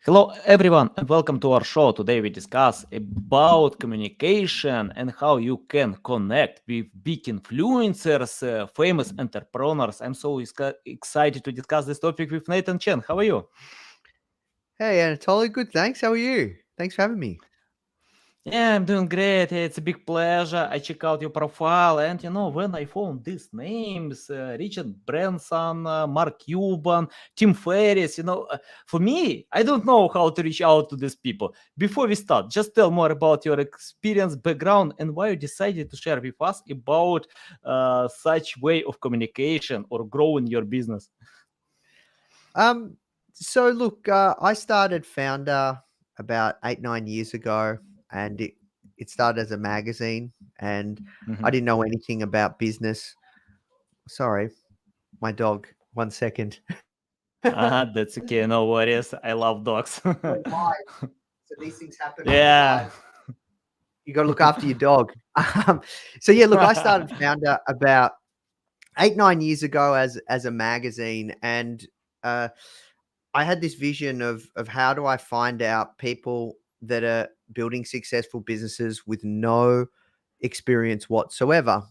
Hello, everyone, and welcome to our show. Today, we discuss about communication and how you can connect with big influencers, famous entrepreneurs. I'm so excited to discuss this topic with Nathan Chen. How are you? Hey, Anatoly, good, thanks. How are you? Thanks for having me. Yeah, I'm doing great. It's a big pleasure. I check out your profile, and when I found these names, Richard Branson, Mark Cuban, Tim Ferriss, for me, I don't know how to reach out to these people. Before we start, just tell more about your experience, background, and why you decided to share with us about such way of communication or growing your business. Um, so look, I started Founder about 8, 9 years ago, and it started as a magazine, and I Mhm. didn't know anything about business. Sorry, my dog. 1 second. That's okay. No worries. I love dogs. Went live. So these things happen when you're Yeah. live. You got to look after your dog. So yeah, look, I started Founder about 8, 9 years ago as a magazine, and uh, I had this vision of how do I find out people that are building successful businesses with no experience whatsoever.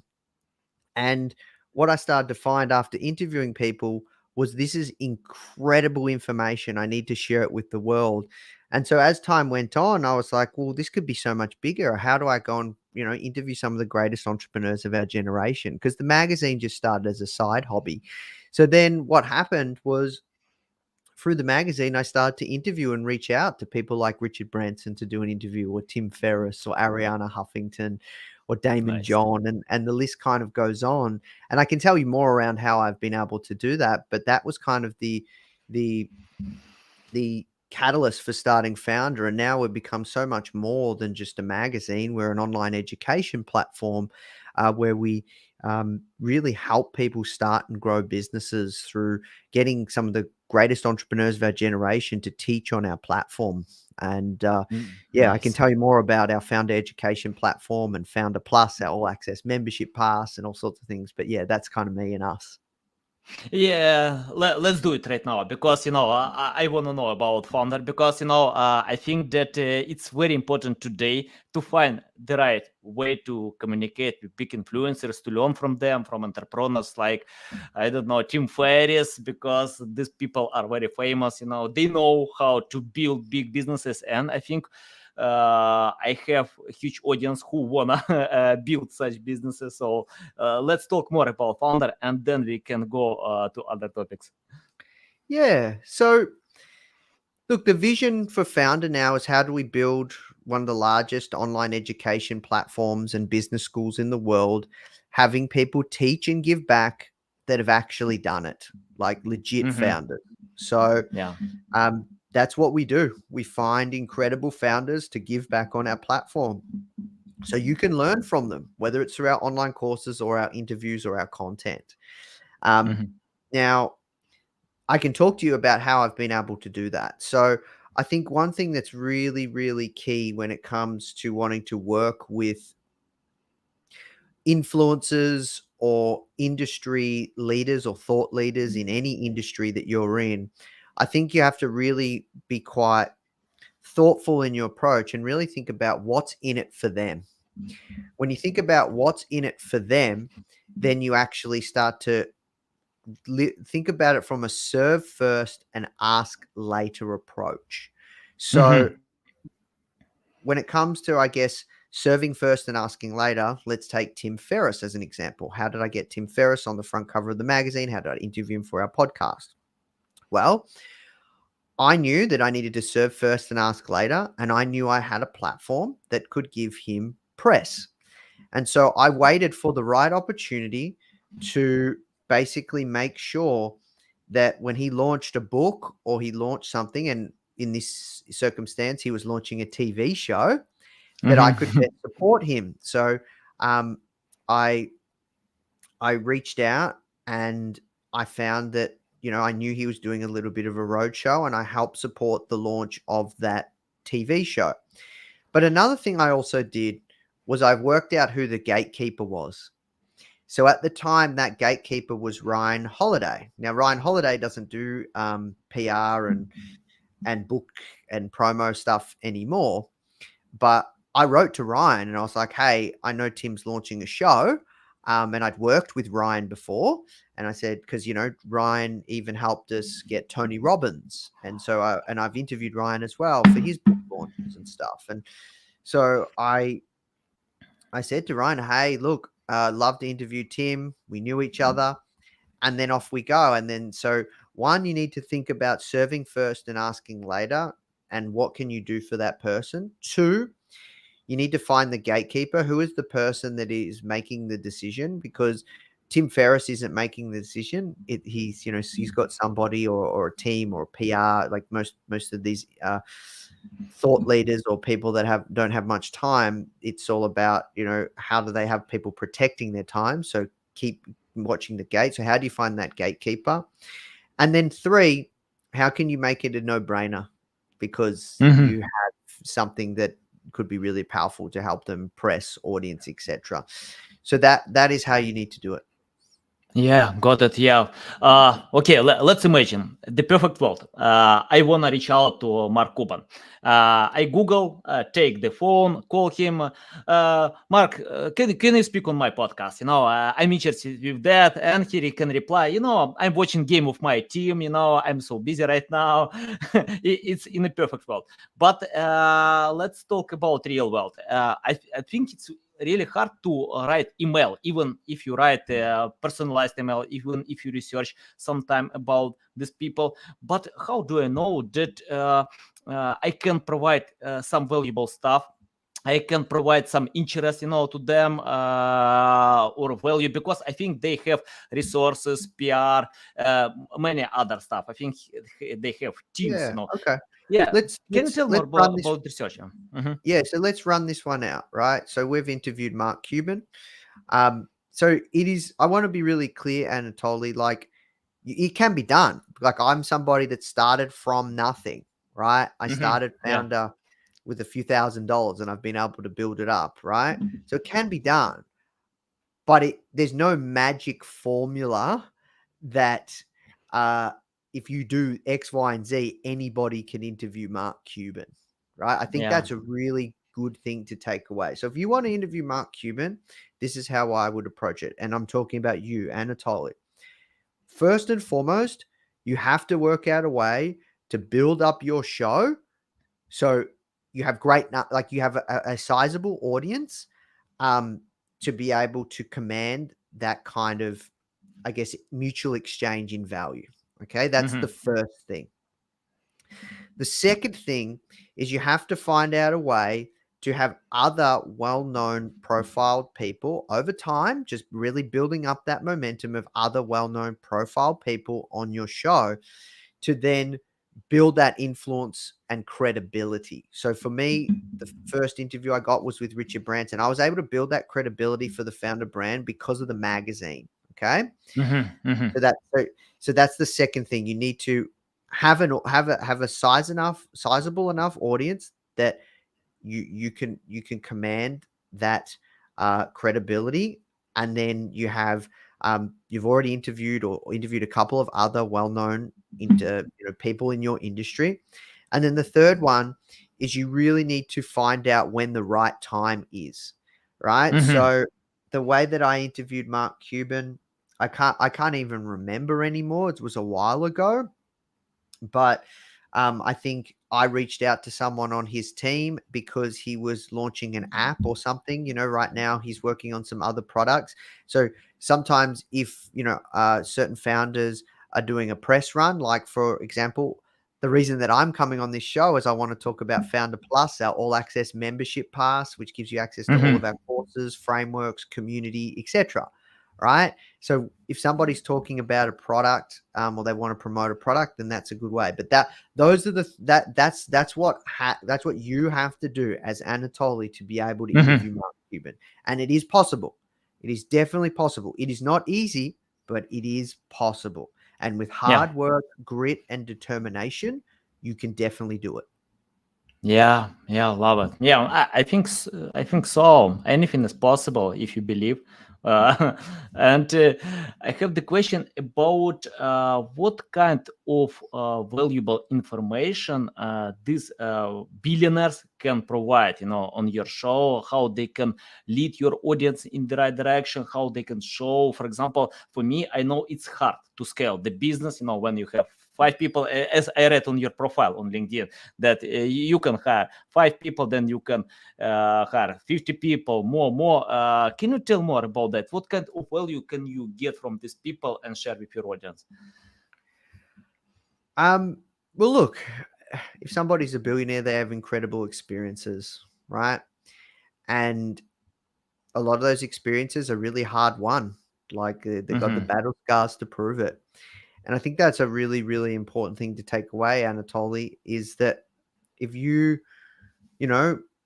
And what I started to find after interviewing people was this is incredible information. I need to share it with the world. And so as time went on, I was like, well, this could be so much bigger. How do I go and, interview some of the greatest entrepreneurs of our generation? Because the magazine just started as a side hobby. So then what happened was through the magazine, I started to interview and reach out to people like Richard Branson to do an interview, or Tim Ferriss, or Ariana Huffington, or Damon Nice. John, and the list kind of goes on. And I can tell you more around how I've been able to do that, but that was kind of the the catalyst for starting Founder. And now we've become so much more than just a magazine. We're an online education platform where we really help people start and grow businesses through getting some of the greatest entrepreneurs of our generation to teach on our platform. And yeah, I can Nice. tell you more about our Founder Education platform and Founder Plus, our all access membership pass, and all sorts of things. But yeah, that's kind of me and us. Yeah, let's do it right now because I want to know about founder because I think that it's very important today to find the right way to communicate with big influencers, to learn from them, from entrepreneurs like I don't know Tim Ferriss, because these people are very famous. They know how to build big businesses, and I think I have a huge audience who wanna build such businesses. So let's talk more about founder, and then we can go to other topics. Yeah. So look, the vision for Founder now is how do we build one of the largest online education platforms and business schools in the world, having people teach and give back that have actually done it, like legit Hmm. founders. So Yeah. that's what we do. We find incredible founders to give back on our platform. So you can learn from them, whether it's through our online courses or our interviews or our content. Um, Hmm. now, I can talk to you about how I've been able to do that. So I think one thing that's really, really key when it comes to wanting to work with influencers or industry leaders or thought leaders in any industry that you're in, I think you have to really be quite thoughtful in your approach and really think about what's in it for them. When you think about what's in it for them, then you actually start to think about it from a serve first and ask later approach. So Hmm. when it comes to, I guess, serving first and asking later, let's take Tim Ferriss as an example. How did I get Tim Ferriss on the front cover of the magazine? How did I interview him for our podcast? Well, I knew that I needed to serve first and ask later, and I knew I had a platform that could give him press. And so I waited for the right opportunity to basically make sure that when he launched a book or he launched something, and in this circumstance, he was launching a TV show, that I could Hmm. then support him. So um, I I reached out and I found that I knew he was doing a little bit of a roadshow, and I helped support the launch of that TV show. But another thing I also did was I worked out who the gatekeeper was. So at the time, that gatekeeper was Ryan Holiday. Now, Ryan Holiday doesn't do PR and and book and promo stuff anymore. But I wrote to Ryan and I was like, hey, I know Tim's launching a show. And I'd worked with Ryan before. And I said, because, Ryan even helped us get Tony Robbins. And so I've interviewed Ryan as well for his book launches and stuff. And so I said to Ryan, hey, look, love to interview Tim. We knew each other. And then off we go. And then, so one, you need to think about serving first and asking later. And what can you do for that person? Two, you need to find the gatekeeper. Who is the person that is making the decision? Because Tim Ferriss isn't making the decision. He's got somebody or a team or a PR, like most of these thought leaders or people that don't have much time. It's all about, how do they have people protecting their time? So keep watching the gate. So how do you find that gatekeeper? And then three, how can you make it a no-brainer? Because you have something that could be really powerful to help them, press, audience, etc. So that is how you need to do it. Yeah, got it. Yeah. Okay, let's imagine the perfect world. I want to reach out to Mark Cuban. I Google, take the phone, call him. Mark, can you speak on my podcast? I'm interested with that. And he can reply, I'm watching game of my team. I'm so busy right now. It's in a perfect world. But let's talk about real world. I think it's really hard to write email, even if you write personalized email, even if you research sometime about these people. But how do I know that I can provide some valuable stuff? I can provide some interest, to them or value, because I think they have resources, PR, many other stuff. I think they have teams, Yeah. Okay. Yeah. Let's Can you tell more about research? Yeah. So let's run this one out, right? So we've interviewed Mark Cuban. So I want to be really clear, Anatoly, like it can be done. Like I'm somebody that started from nothing, right? I started founder with a few $1,000s and I've been able to build it up, right? So it can be done, but there's no magic formula that if you do X, Y, and Z, anybody can interview Mark Cuban, right? I think that's a really good thing to take away. So if you want to interview Mark Cuban, this is how I would approach it. And I'm talking about you, Anatoly. First and foremost, you have to work out a way to build up your show so you have you have a sizable audience to be able to command that kind of, I guess, mutual exchange in value. Okay, that's the first thing. The second thing is you have to find out a way to have other well-known profiled people over time, just really building up that momentum of other well-known profiled people on your show to then build that influence and credibility. So for me, the first interview I got was with Richard Branson. I was able to build that credibility for the founder brand because of the magazine. Okay. So that's the second thing. You need to have a sizable enough audience that you can command that credibility, and then you have you've already interviewed a couple of other well-known people in your industry. And then the third one is you really need to find out when the right time is, right? So the way that I interviewed Mark Cuban, I can't even remember anymore. It was a while ago, but I think I reached out to someone on his team because he was launching an app or something. Right now he's working on some other products. So sometimes if, certain founders are doing a press run, like for example, the reason that I'm coming on this show is I want to talk about Founder Plus, our all access membership pass, which gives you access to all of our courses, frameworks, community, etc. Right. So if somebody's talking about a product or they want to promote a product, then that's a good way. But that's what you have to do as Anatoly to be able to interview Mark Cuban. And it is possible. It is definitely possible. It is not easy, but it is possible. And with hard work, grit, and determination, you can definitely do it. Yeah, love it. Yeah, I think so. Anything is possible if you believe. And I have the question about what kind of valuable information these billionaires can provide, on your show, how they can lead your audience in the right direction, how they can show. For example, for me, I know it's hard to scale the business, when you have 5 people, as I read on your profile on LinkedIn, that you can hire 5 people, then you can hire 50 people, more. Can you tell more about that? What kind of value can you get from these people and share with your audience? Well, look, if somebody's a billionaire, they have incredible experiences, right? And a lot of those experiences are really hard won. Like they've got the battle scars to prove it. And I think that's a really, really important thing to take away, Anatoly, is that if you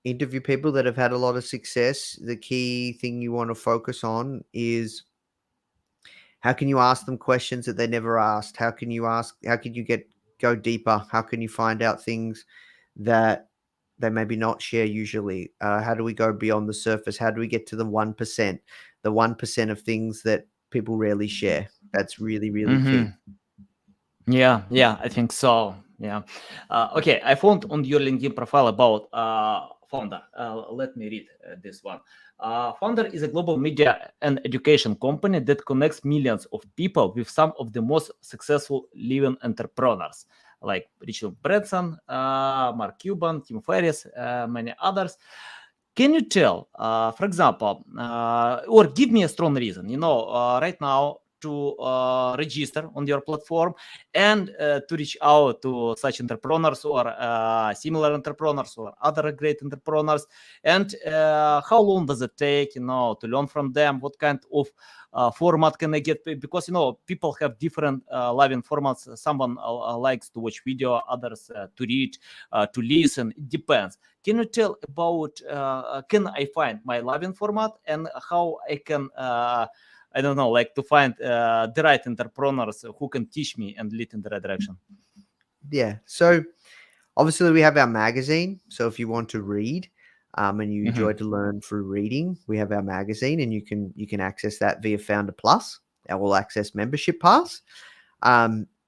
interview people that have had a lot of success, the key thing you want to focus on is how can you ask them questions that they never asked? How can you go deeper? How can you find out things that they maybe not share usually? How do we go beyond the surface? How do we get to the 1%? The 1% of things that people rarely share. That's really, really key. Yeah, I think so. Yeah. Okay, I found on your LinkedIn profile about Founder. Let me read this one. Founder is a global media and education company that connects millions of people with some of the most successful living entrepreneurs, like Richard Branson, Mark Cuban, Tim Ferriss, many others. Can you tell, for example, or give me a strong reason, right now to register on your platform and to reach out to such entrepreneurs or similar entrepreneurs or other great entrepreneurs? And how long does it take, to learn from them? What kind of format can I get? Because, people have different living formats. Someone likes to watch video, others to read, to listen. It depends. Can you tell about can I find my living format and how I can I don't know, like to find the right entrepreneurs who can teach me and lead in the right direction? Yeah. So obviously we have our magazine. So if you want to read and you enjoy to learn through reading, we have our magazine, and you can access that via Founder Plus, our all access membership pass.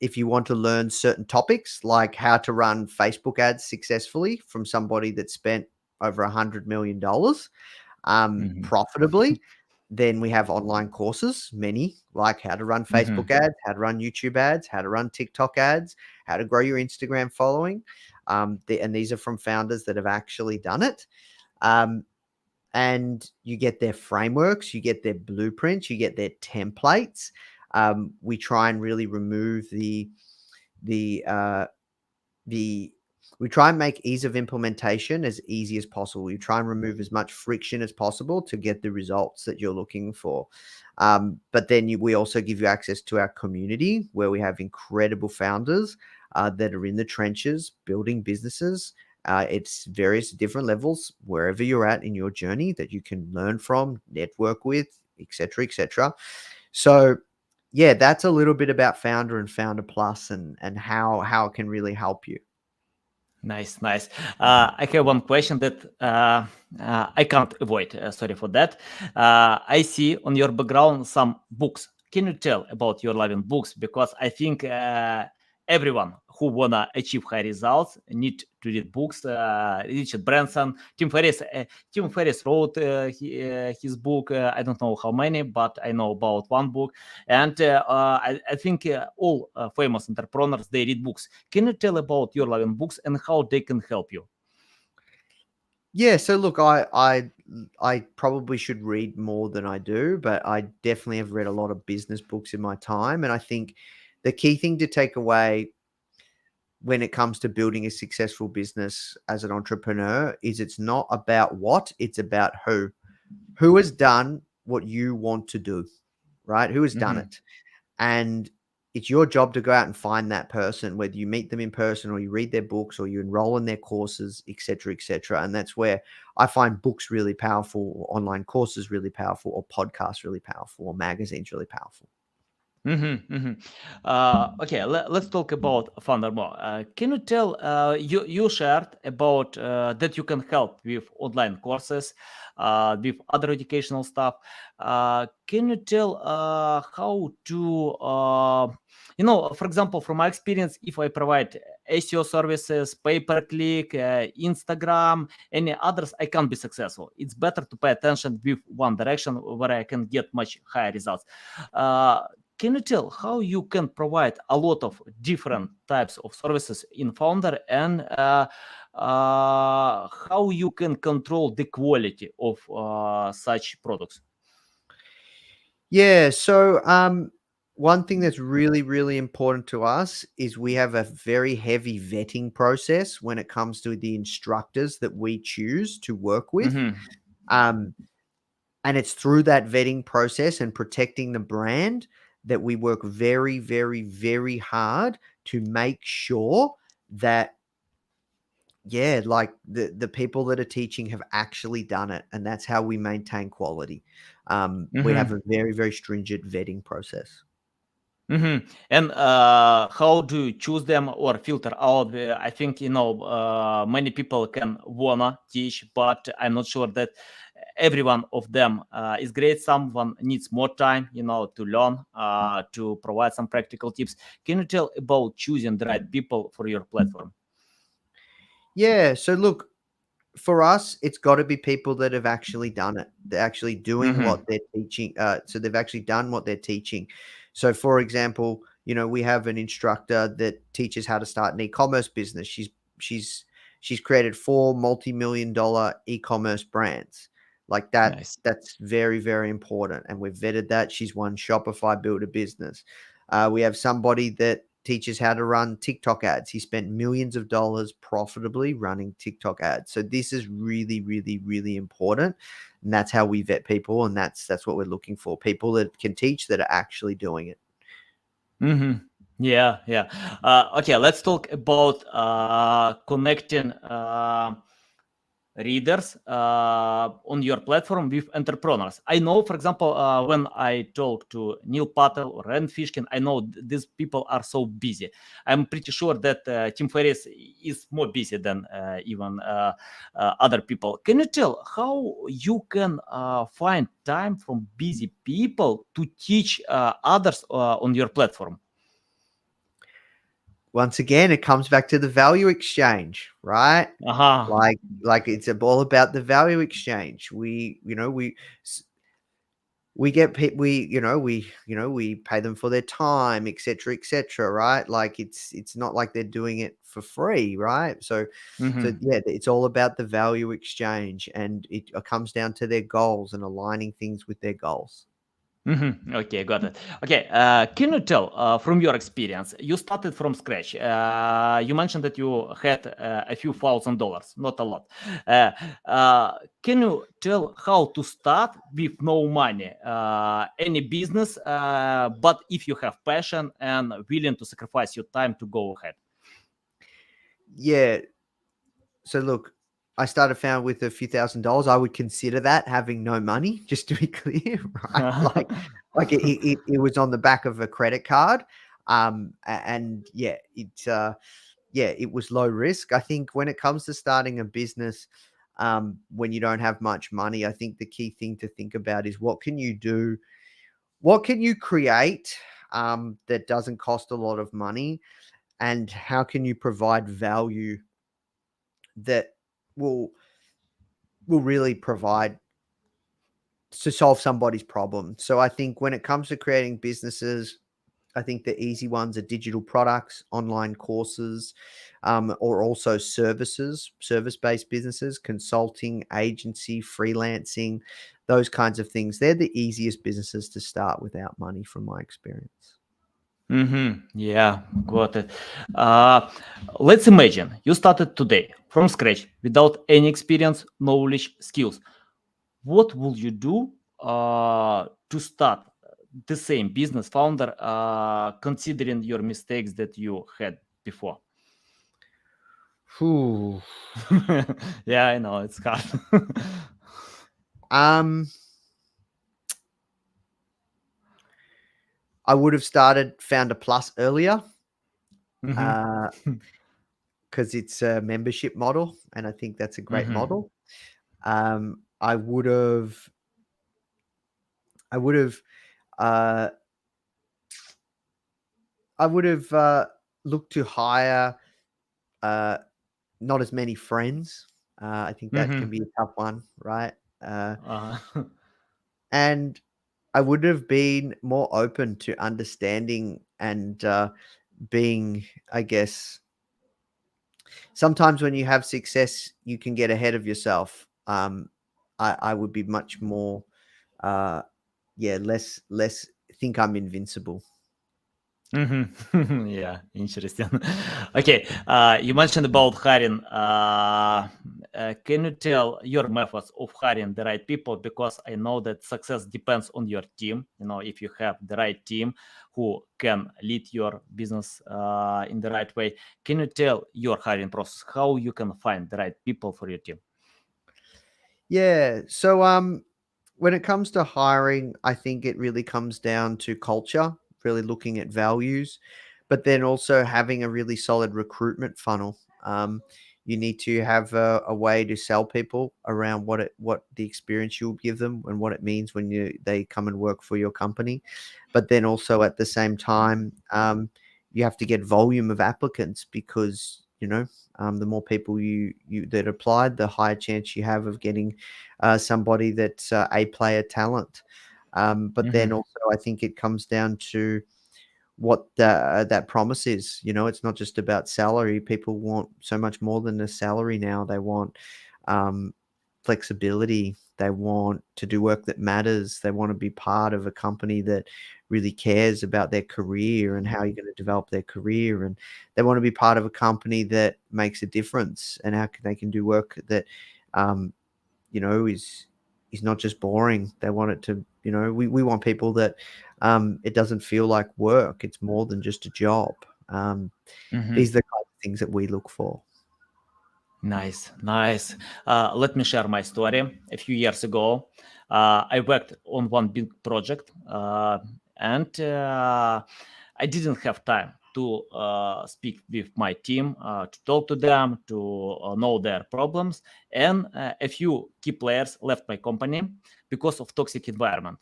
If you want to learn certain topics like how to run Facebook ads successfully from somebody that spent over $100 million profitably, then we have online courses, many, like how to run Facebook ads, how to run YouTube ads, how to run TikTok ads, how to grow your Instagram following. And these are from founders that have actually done it. And you get their frameworks, you get their blueprints, you get their templates. We try and really remove we try and make ease of implementation as easy as possible. We try and remove as much friction as possible to get the results that you're looking for. But then we also give you access to our community, where we have incredible founders that are in the trenches building businesses. It's various different levels, wherever you're at in your journey, that you can learn from, network with, etc., etc. So yeah, that's a little bit about Founder and Founder Plus and how it can really help you. Nice. I have one question that I can't avoid. Sorry for that. I see on your background some books. Can you tell about your loving books? Because I think everyone who wanna achieve high results need to read books. Richard Branson, Tim Ferriss. Tim Ferriss wrote his book. I don't know how many, but I know about one book. And I think all famous entrepreneurs, they read books. Can you tell about your loving books and how they can help you? Yeah, so look, I probably should read more than I do, but I definitely have read a lot of business books in my time. And I think the key thing to take away when it comes to building a successful business as an entrepreneur is it's not about what, it's about who. Who has done what you want to do, right? Who has done it? And it's your job to go out and find that person, whether you meet them in person or you read their books or you enroll in their courses, etc., etc. And that's where I find books really powerful, or online courses really powerful, or podcasts really powerful, or magazines really powerful. Okay, let's talk about Funder more. Can you tell you shared about that you can help with online courses, with other educational stuff. Can you tell how to for example, from my experience, if I provide SEO services, pay per click, Instagram, any others, I can't be successful. It's better to pay attention with one direction where I can get much higher results. Uh, can you tell how you can provide a lot of different types of services in Founder and how you can control the quality of such products? Yeah. So, one thing that's really, really important to us is we have a very heavy vetting process when it comes to the instructors that we choose to work with. Mm-hmm. Um, and it's through that vetting process and protecting the brand that we work very, very, very hard to make sure that, yeah, like the people that are teaching have actually done it, and that's how we maintain quality. We have Mm-hmm. a very, very stringent vetting process. Mm-hmm. And how do you choose them or filter out? I think many people can wanna teach, but I'm not sure that every one of them is great. Someone needs more time, to learn, to provide some practical tips. Can you tell about choosing the right people for your platform? Yeah. So look, for us, it's got to be people that have actually done it. They're actually doing Mm-hmm. what they're teaching. So they've actually done what they're teaching. So, for example, we have an instructor that teaches how to start an e-commerce business. She's she's created four multi-million-dollar e-commerce brands. Like that. Nice. That's very, very important, and we've vetted that. She's won Shopify Build a Business. We have somebody that teaches how to run TikTok ads. He spent millions of dollars profitably running TikTok ads. So this is really, really, really important. And that's how we vet people. And that's what we're looking for. People that can teach that are actually doing it. Mm-hmm. Yeah, yeah. Okay, let's talk about connecting readers on your platform with entrepreneurs. I know, for example, when I talk to Neil Patel or Rand Fishkin, I know these people are so busy. I'm pretty sure that Tim Ferriss is more busy than even other people. Can you tell how you can find time from busy people to teach others on your platform? Once again, it comes back to the value exchange, right? Uh-huh. Like it's all about the value exchange. We get we pay them for their time, etc., right? Like it's not like they're doing it for free, right? So Mm-hmm. yeah, it's all about the value exchange, and it comes down to their goals and aligning things with their goals. Okay, got it. Okay, can you tell from your experience? You started from scratch. You mentioned that you had a few $1,000, not a lot. Uh, can you tell how to start with no money? Any business, but if you have passion and willing to sacrifice your time to go ahead. Yeah. So look, I started found with a few $1,000s. I would consider that having no money, just to be clear, right? Like it was on the back of a credit card. And yeah, it was low risk. I think when it comes to starting a business, when you don't have much money, I think the key thing to think about is what can you do? What can you create that doesn't cost a lot of money? And how can you provide value that will really provide to solve somebody's problem? So I think when it comes to creating businesses, I think the easy ones are digital products, online courses, or also service-based businesses, consulting, agency, freelancing, those kinds of things. They're the easiest businesses to start without money, from my experience. Yeah, got it. Uh, let's imagine you started today from scratch without any experience, knowledge, skills. What will you do to start the same business founder, considering your mistakes that you had before? Whew. Yeah, I know it's hard. Um, I would have started Founder Plus earlier Mm-hmm. because it's a membership model, and I think that's a great Mm-hmm. model. I would have, I would have, uh, I would have looked to hire not as many friends. I think that can Mm-hmm. be a tough one, right? Uh-huh. And I would have been more open to understanding and being, I guess, sometimes when you have success, you can get ahead of yourself. I would be much more, uh, less think I'm invincible. Mm-hmm. Yeah, interesting. Okay, you mentioned about hiring. Can you tell your methods of hiring the right people? Because I know that success depends on your team. If you have the right team who can lead your business in the right way, can you tell your hiring process how you can find the right people for your team? Yeah. So when it comes to hiring, I think it really comes down to culture, really looking at values, but then also having a really solid recruitment funnel. You need to have a way to sell people around what the experience you'll give them and what it means when they come and work for your company. But then also at the same time, you have to get volume of applicants because the more people you that applied, the higher chance you have of getting somebody that's a player talent. But then Mm-hmm. also, I think it comes down to what that promise is. It's not just about salary. People want so much more than a salary now. They want um, flexibility. They want to do work that matters. They want to be part of a company that really cares about their career and how you're going to develop their career. And they want to be part of a company that makes a difference and how they can do work that um, is not just boring. They want it to, we want people that it doesn't feel like work. It's more than just a job. These Mm-hmm. are the kind of things that we look for. Nice, nice. Let me share my story. A few years ago, I worked on one big project, and I didn't have time to speak with my team, to talk to them, to know their problems. And a few key players left my company because of toxic environment.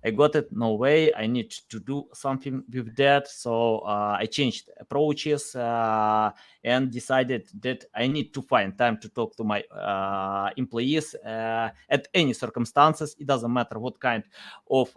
I got it. No way. I need to do something with that. So I changed approaches. And decided that I need to find time to talk to my employees at any circumstances. It doesn't matter what kind of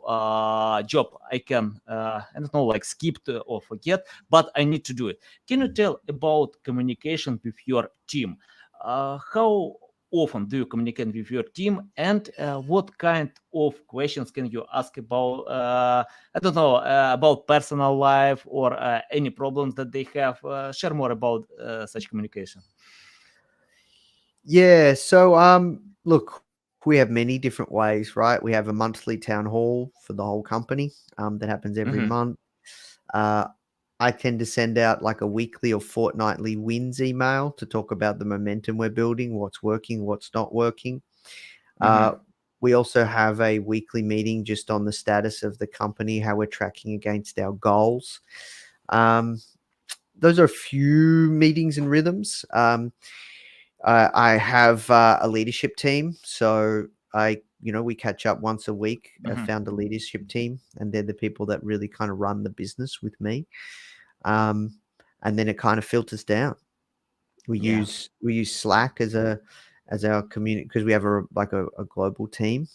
job I can, I don't know, like skip or forget, but I need to do it. Can you tell about communication with your team? How often do you communicate with your team, and what kind of questions can you ask about I don't know, about personal life or any problems that they have? Share more about such communication. Yeah. So, look, we have many different ways, right? We have a monthly town hall for the whole company that happens every Mm-hmm. month. Uh, I tend to send out like a weekly or fortnightly wins email to talk about the momentum we're building, what's working, what's not working. Uh, Mm-hmm. we also have a weekly meeting just on the status of the company, how we're tracking against our goals. Um, those are a few meetings and rhythms. I have a leadership team, so we catch up once a week. I Mm-hmm. found a leadership team, and they're the people that really kind of run the business with me. Um, and then it kind of filters down. We Yeah. use Slack as our community because we have a global team.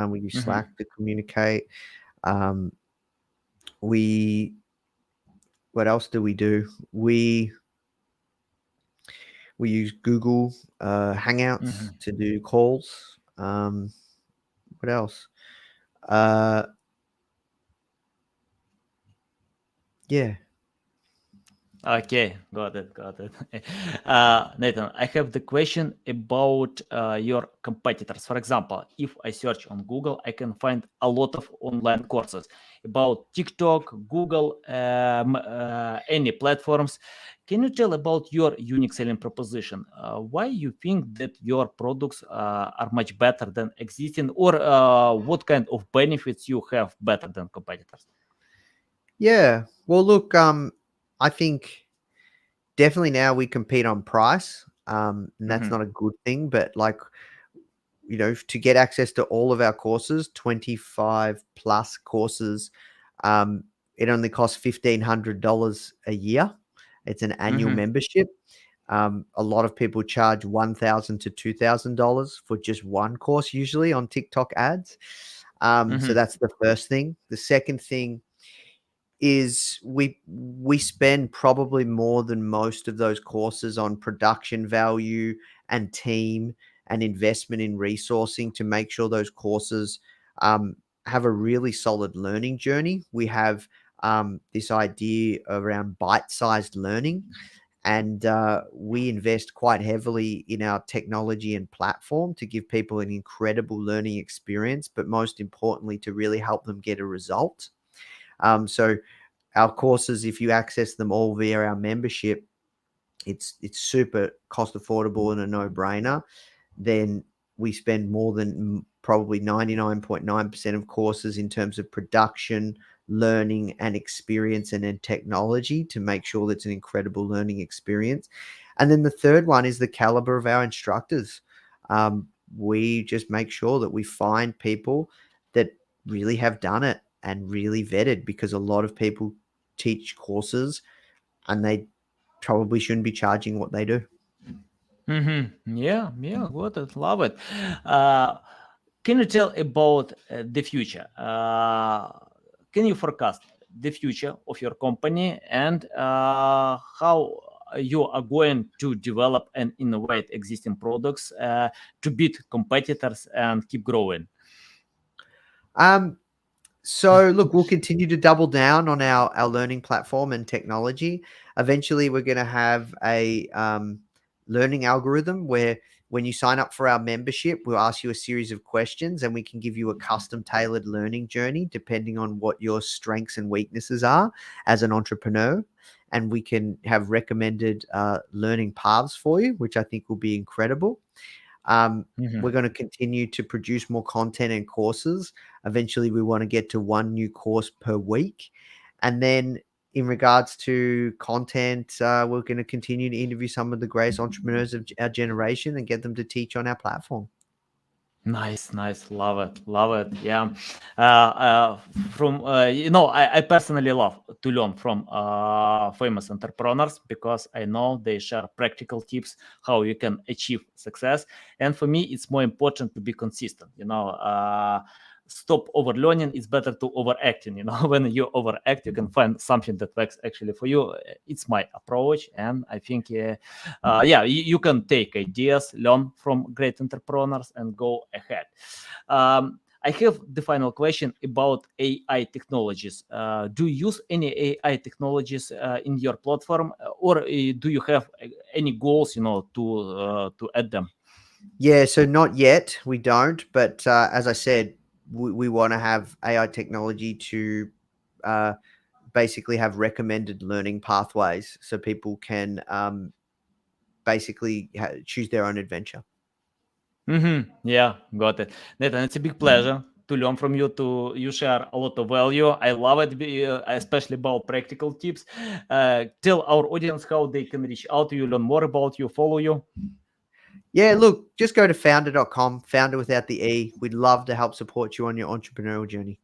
We use Mm-hmm. Slack to communicate. Um, we what else do we do? We use Google Hangouts Mm-hmm. to do calls. What else? Uh, yeah. Okay, got it, got it. Nathan, I have the question about your competitors. For example, if I search on Google, I can find a lot of online courses about TikTok, Google, any platforms. Can you tell about your unique selling proposition? Why you think that your products are much better than existing, or what kind of benefits you have better than competitors? Yeah. Well, look, I think definitely now we compete on price, and that's Mhm. not a good thing. But like, to get access to all of our courses, 25 plus courses, um, it only costs $1,500 a year. It's an annual Mhm. membership. A lot of people charge $1,000 to $2,000 for just one course, usually on TikTok ads. So Mhm. that's the first thing. The second thing is we spend probably more than most of those courses on production value and team and investment in resourcing to make sure those courses have a really solid learning journey. We have this idea around bite-sized learning, and we invest quite heavily in our technology and platform to give people an incredible learning experience, but most importantly to really help them get a result. So our courses, if you access them all via our membership, it's super cost affordable and a no-brainer. Then we spend more than probably 99.9% of courses in terms of production, learning, and experience, and then technology to make sure that's an incredible learning experience. And then the third one is the caliber of our instructors. We just make sure that we find people that really have done it and really vetted, because a lot of people teach courses and they probably shouldn't be charging what they do. Mhm. Yeah, yeah, got it. Love it. Uh, can you tell about the future? Can you forecast the future of your company and how you are going to develop and innovate existing products to beat competitors and keep growing? Um, So look, we'll continue to double down on our learning platform and technology. Eventually, we're going to have a learning algorithm where when you sign up for our membership, we'll ask you a series of questions and we can give you a custom tailored learning journey depending on what your strengths and weaknesses are as an entrepreneur. And we can have recommended learning paths for you, which I think will be incredible. Um, we're Mhm. going to continue to produce more content and courses. Eventually, we want to get to one new course per week. And then, in regards to content, we're going to continue to interview some of the greatest entrepreneurs of our generation and get them to teach on our platform. Nice, nice, love it, love it. Yeah, from I personally love to learn from famous entrepreneurs because I know they share practical tips how you can achieve success. And for me, it's more important to be consistent. Stop over learning. It's better to overacting. When you overact, you can find something that works actually for you. It's my approach, and I think yeah, you can take ideas, learn from great entrepreneurs, and go ahead. I have the final question about AI technologies. Do you use any AI technologies in your platform, or do you have any goals, to add them? Yeah, so not yet. We don't. But as I said, we want to have AI technology to uh, basically have recommended learning pathways so people can basically choose their own adventure. Yeah, got it. Nathan, it's a big pleasure to learn from you. To you share a lot of value. I love it, especially about practical tips. Tell our audience how they can reach out to you, learn more about you, follow you. Yeah, look, just go to founder.com, founder without the E. We'd love to help support you on your entrepreneurial journey.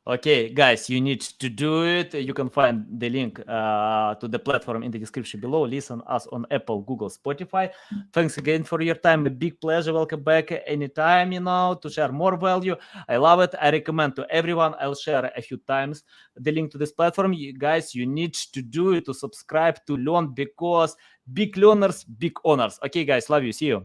Okay, guys, you need to do it. You can find the link to the platform in the description below. Listen us on Apple, Google, Spotify. Thanks again for your time. A big pleasure. Welcome back anytime, to share more value. I love it. I recommend to everyone. I'll share a few times the link to this platform. Guys, you need to do it, to subscribe, to learn, because big learners, big honors. Okay, guys, love you. See you.